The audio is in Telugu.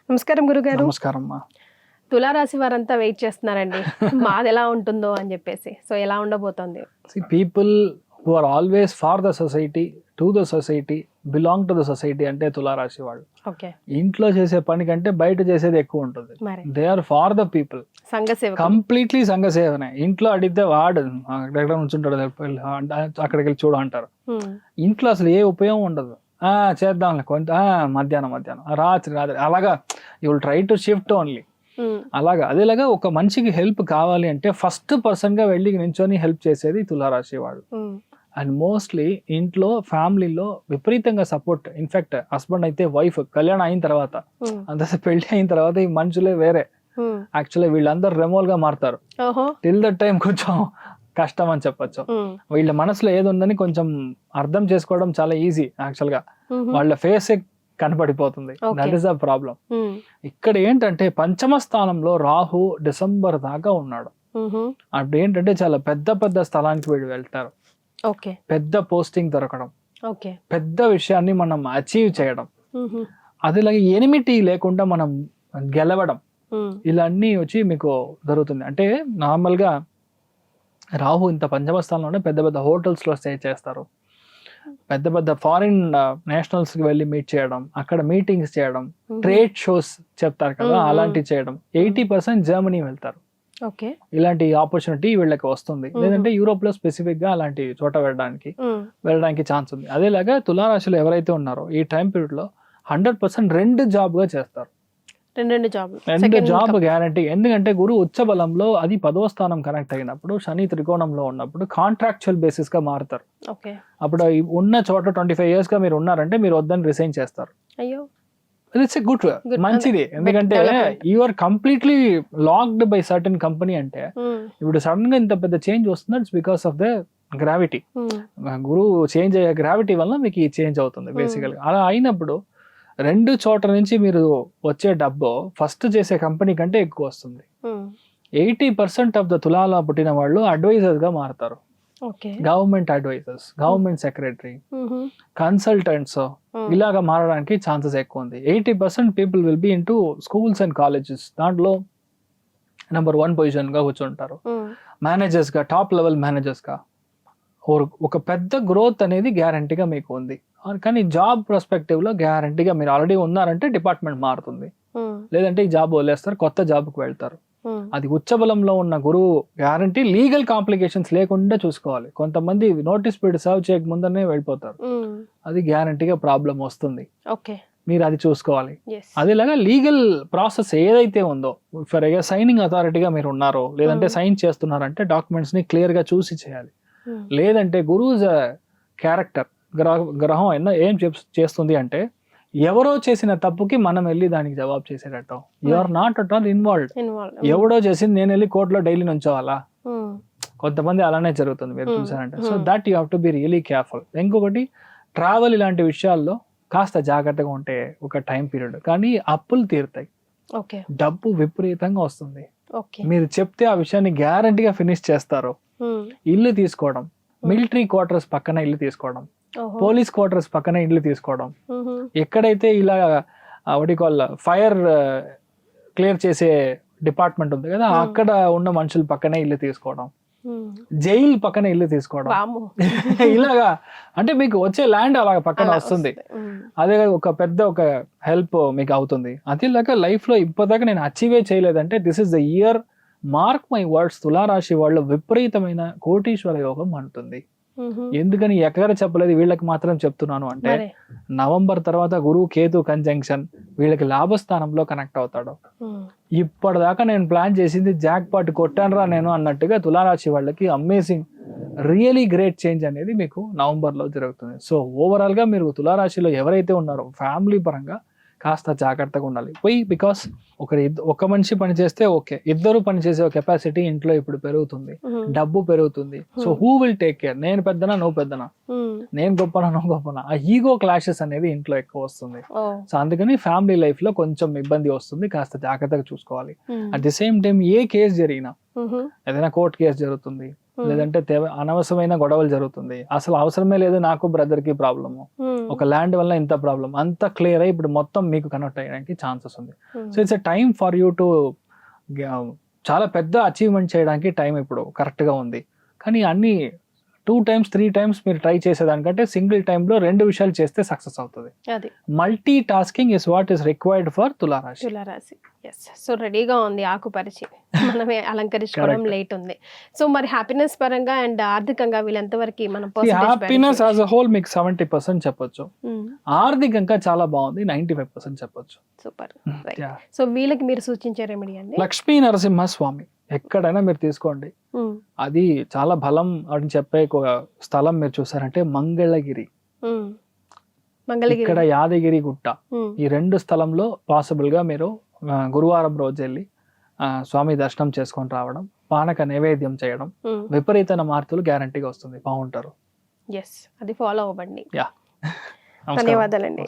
నమస్కారం గురుగారు. నమస్కారం అమ్మా. తులారాశి వారంతా వెయిట్ చేస్తున్నారండి మాది ఎలా ఉంటుందో అని చెప్పేసి. సో ఎలా ఉండబోతోంది? People who are always for the society, to the society, belong to the society అంటే తులారాశి వాళ్ళు. ఓకే. ఇంట్లో చేసే పని కంటే బయట చేసేది ఎక్కువ ఉంటుంది. They are for the people, సంఘసేవ, కంప్లీట్లీ సంఘసేవనే. ఇంట్లో అడిగితే వాడు అక్కడ నుంచుంటాడు, అక్కడికి వెళ్ళి చూడు అంటారు. ఇంట్లో అసలు ఏ ఉపయోగం ఉండదు. చేద్దాంలే కొంత, మధ్యాహ్నం రాత్రి అలాగా you will try to shift only అలాగా. అదేలాగా ఒక మనిషికి హెల్ప్ కావాలి అంటే ఫస్ట్ పర్సన్ గా వెళ్ళి నించొని హెల్ప్ చేసేది తులారాశి వాడు. అండ్ మోస్ట్లీ ఇంట్లో ఫ్యామిలీలో విపరీతంగా సపోర్ట్. ఇన్ఫాక్ట్ హస్బెండ్ అయితే వైఫ్ కళ్యాణం అయిన తర్వాత, అంత పెళ్లి అయిన తర్వాత ఈ మనుషులే వేరే. యాక్చువల్లీ వీళ్ళందరూ రెమోల్ గా మారుతారు. టిల్ దట్ టైం కొంచెం కష్టం అని చెప్పొచ్చు. వీళ్ళ మనసులో ఏది ఉందని కొంచెం అర్థం చేసుకోవడం చాలా ఈజీ. యాక్చువల్ గా వాళ్ళ ఫేస్ కనపడిపోతుంది. That is the problem. ఇక్కడ ఏంటంటే పంచమ స్థానంలో రాహు డిసెంబర్ దాకా ఉన్నాడు. అప్పుడు ఏంటంటే చాలా పెద్ద స్థలానికి వీళ్ళు వెళ్తారు. పెద్ద పోస్టింగ్ దొరకడం, పెద్ద విషయాన్ని మనం అచీవ్ చేయడం, అదేలాగా ఎనిమిటీ లేకుండా మనం గెలవడం, ఇలా అన్ని వచ్చి మీకు దొరుకుతుంది. అంటే నార్మల్ గా రాహు ఇంత పంచమ స్థానంలోనే పెద్ద హోటల్స్ లో స్టే చేస్తారు. పెద్ద ఫారిన్ నేషనల్స్ కి వెళ్ళి మీట్ చేయడం, అక్కడ మీటింగ్స్ చేయడం, ట్రేడ్ షోస్ చెప్తారు కదా, అలాంటివి చేయడం. 80% జర్మనీ వెళ్తారు. ఇలాంటి ఆపర్చునిటీ వీళ్ళకి వస్తుంది. లేదంటే యూరోప్ లో స్పెసిఫిక్ గా అలాంటి చోట వెళ్ళడానికి ఛాన్స్ ఉంది. అదేలాగా తులారాశిలో ఎవరైతే ఉన్నారో ఈ టైం పీరియడ్ లో 100% రెండు జాబ్ గా చేస్తారు. రెండు జాబ్ గ్యారంటీ. ఎందుకంటే గురు ఉచ్చ బలంలో అది 10వ స్థానం కనెక్ట్ అయినప్పుడు, శని త్రికోణంలో ఉన్నప్పుడు కాంట్రాక్చువల్ బేసిస్ గా మారుతారు. అప్పుడు ఉన్న చోట 25 years గా మీరు ఉన్నారంటే మీరు వద్దని రిసైన్ చేస్తారు. ఇట్స్ ఎ గుడ్, మంచిది. ఎందుకంటే you are completely locked by certain company. అంటే ఇప్పుడు సడన్ గా ఇంత పెద్ద చేంజ్ వస్తుంది. It's because of the gravity. గురువు చేంజ్ అయ్యే గ్రావిటీ వల్ల మీకు ఈ చేంజ్ అవుతుంది బేసికల్ గా. అలా అయినప్పుడు రెండు చోట్ల నుంచి మీరు వచ్చే డబ్బు ఫస్ట్ చేసే కంపెనీ కంటే ఎక్కువ వస్తుంది. 80% ఆఫ్ ద తులాలో పుట్టిన వాళ్ళు అడ్వైజర్స్ గా మారుతారు. Government advisers, government secretary, consultants, ఇలాగా మారడానికి ఛాన్సెస్ ఎక్కువ ఉంది. 80% people will be into schools and colleges. దాంట్లో నెంబర్ 1 పొజిషన్ గా కూర్చుంటారు. మేనేజర్స్ గా, టాప్ లెవెల్ మేనేజర్స్ గా ఒక పెద్ద గ్రోత్ అనేది గ్యారంటీగా మీకు ఉంది. కానీ జాబ్ పర్స్పెక్టివ్ లో గ్యారంటీగా మీరు ఆల్రెడీ ఉన్నారంటే డిపార్ట్మెంట్ మారుతుంది, లేదంటే ఈ జాబ్ వదిలేస్తారు, కొత్త జాబ్కి వెళ్తారు. అది ఉచ్చబలంలో ఉన్న గురువు గ్యారంటీ. లీగల్ కాంప్లికేషన్స్ లేకుండా చూసుకోవాలి. కొంతమంది నోటీస్ పీరియడ్ సర్వ్ చేయక ముందనే వెళ్ళిపోతారు. అది గ్యారంటీగా ప్రాబ్లం వస్తుంది. మీరు అది చూసుకోవాలి. అదేలాగా లీగల్ ప్రాసెస్ ఏదైతే ఉందో, ఫర్ సైనింగ్ అథారిటీగా మీరు ఉన్నారో, లేదంటే సైన్ చేస్తున్నారంటే డాక్యుమెంట్స్ ని క్లియర్ గా చూసి చేయాలి. లేదంటే గురువు క్యారెక్టర్, గ్రహం ఏం చేస్తుంది అంటే ఎవరో చేసిన తప్పుకి మనం వెళ్ళి దానికి జవాబు చేసేటట్టు. You are not at all involved. ఎవడో చేసింది నేను వెళ్ళి కోర్టులో డైలీ నుంచోవాలా? కొంతమంది అలానే జరుగుతుంది, మీరు చూసారంటే. So that you have to be really careful. ఇంకొకటి, ట్రావెల్ ఇలాంటి విషయాల్లో కాస్త జాగ్రత్తగా ఉంటే ఒక టైం పీరియడ్. కానీ అప్పులు తీరుతాయి, డబ్బు విపరీతంగా వస్తుంది. మీరు చెప్తే ఆ విషయాన్ని గ్యారంటీగా ఫినిష్ చేస్తారు. ఇల్లు తీసుకోవడం, మిలిటరీ క్వార్టర్స్ పక్కన ఇల్లు తీసుకోవడం, పోలీస్ క్వార్టర్స్ పక్కన ఇల్లు తీసుకోవడం, ఎక్కడైతే ఇలా ఫైర్ క్లియర్ చేసే డిపార్ట్మెంట్ ఉంది కదా, అక్కడ ఉన్న మనుషుల పక్కనే ఇల్లు తీసుకోవడం, జైలు పక్కన ఇల్లు తీసుకోవడం, ఇలాగా. అంటే మీకు వచ్చే ల్యాండ్ అలా పక్కన వస్తుంది. అదే ఒక హెల్ప్ మీకు అవుతుంది. అదేలాగా లైఫ్ లో ఇప్పటిదాకా నేను అచీవే చేయలేదంటే this is the year, mark my words, తులారాశి వాళ్ళు విపరీతమైన కోటీశ్వర యోగం అంటుంది. ఎందుకని ఎక్కడ చెప్పలేదు, వీళ్ళకి మాత్రం చెప్తున్నాను అంటే నవంబర్ తర్వాత గురువు కేతు కంజంక్షన్ వీళ్ళకి లాభస్థానంలో కనెక్ట్ అవుతాడు. ఇప్పటిదాకా నేను ప్లాన్ చేసింది జాక్ పాట్ కొట్టానురా నేను అన్నట్టుగా తులారాశి వాళ్ళకి అమేజింగ్, రియలీ గ్రేట్ చేంజ్ అనేది మీకు నవంబర్ లో జరుగుతుంది. సో ఓవరాల్ గా మీరు తులారాశిలో ఎవరైతే ఉన్నారో ఫ్యామిలీ పరంగా కాస్త జాగ్రత్తగా ఉండాలి. బికాస్ ఒక మనిషి పని చేస్తే ఓకే, ఇద్దరు పని చేసే కెపాసిటీ ఇంట్లో ఇప్పుడు పెరుగుతుంది, డబ్బు పెరుగుతుంది. So who will take care? నేను పెద్దనా, నువ్వు పెద్దనా, నేను గొప్పనా, నువ్వు గొప్పనా? ఆ ఈగో క్లాషెస్ అనేది ఇంట్లో ఎక్కువ వస్తుంది. సో అందుకని ఫ్యామిలీ లైఫ్ లో కొంచెం ఇబ్బంది వస్తుంది, కాస్త జాగ్రత్తగా చూసుకోవాలి. At the same time A case జరిగినా, ఏదైనా కోర్టు కేసు జరుగుతుంది, లేదంటే అనవసరమైన గొడవలు జరుగుతుంది, అసలు అవసరమే లేదు నాకు బ్రదర్ కి ప్రాబ్లము, ఒక ల్యాండ్ వల్ల ఇంత ప్రాబ్లం అంతా క్లియర్ అయ్యి ఇప్పుడు మొత్తం మీకు కనెక్ట్ అయ్యడానికి ఛాన్సెస్ ఉంది. So it's a time for you to చాలా పెద్ద అచీవ్మెంట్ చేయడానికి టైం ఇప్పుడు కరెక్ట్గా ఉంది. కానీ అన్ని 2 times 3 times మీరు ట్రై చేసేదానికంటే సింగిల్ టైంలో 2 విషయాలు చేస్తే సక్సెస్ అవుతుంది. అది multi tasking is what is required for తులారాశి. తులారాశి. ఎస్. సో రెడీగా ఉంది ఆకుపరిచి మనమే అలంకరించుకోవడం లేట్ ఉంది. సో మరి హ్యాపీనెస్ పరంగా అండ్ ఆర్థికంగా వీళ్ళెంతవరకు మనం హ్యాపీనెస్ యాజ్ అ హోల్ మీకు 70% చెప్పొచ్చు, ఆర్థికంగా చాలా బాగుంది 95% చెప్పొచ్చు. సూపర్. సో వీళ్ళకి మీరు సూచించే రెమెడీ అండి లక్ష్మీ నరసింహ స్వామి ఎక్కడైనా మీరు తీసుకోండి, అది చాలా బలం అని చెప్పే ఒక స్థలం మీరు చూసారంటే మంగళగిరి, ఇక్కడ యాదగిరి గుట్ట, ఈ 2 స్థలంలో పాసిబుల్ గా మీరు గురువారం రోజు వెళ్ళి స్వామి దర్శనం చేసుకొని రావడం, పానక నైవేద్యం చేయడం, విపరీతమైన మార్పులు గ్యారంటీగా వస్తుంది, బాగుంటారు. ఎస్, అది ఫాలో అవ్వండి. యా, ధన్యవాదాలండి.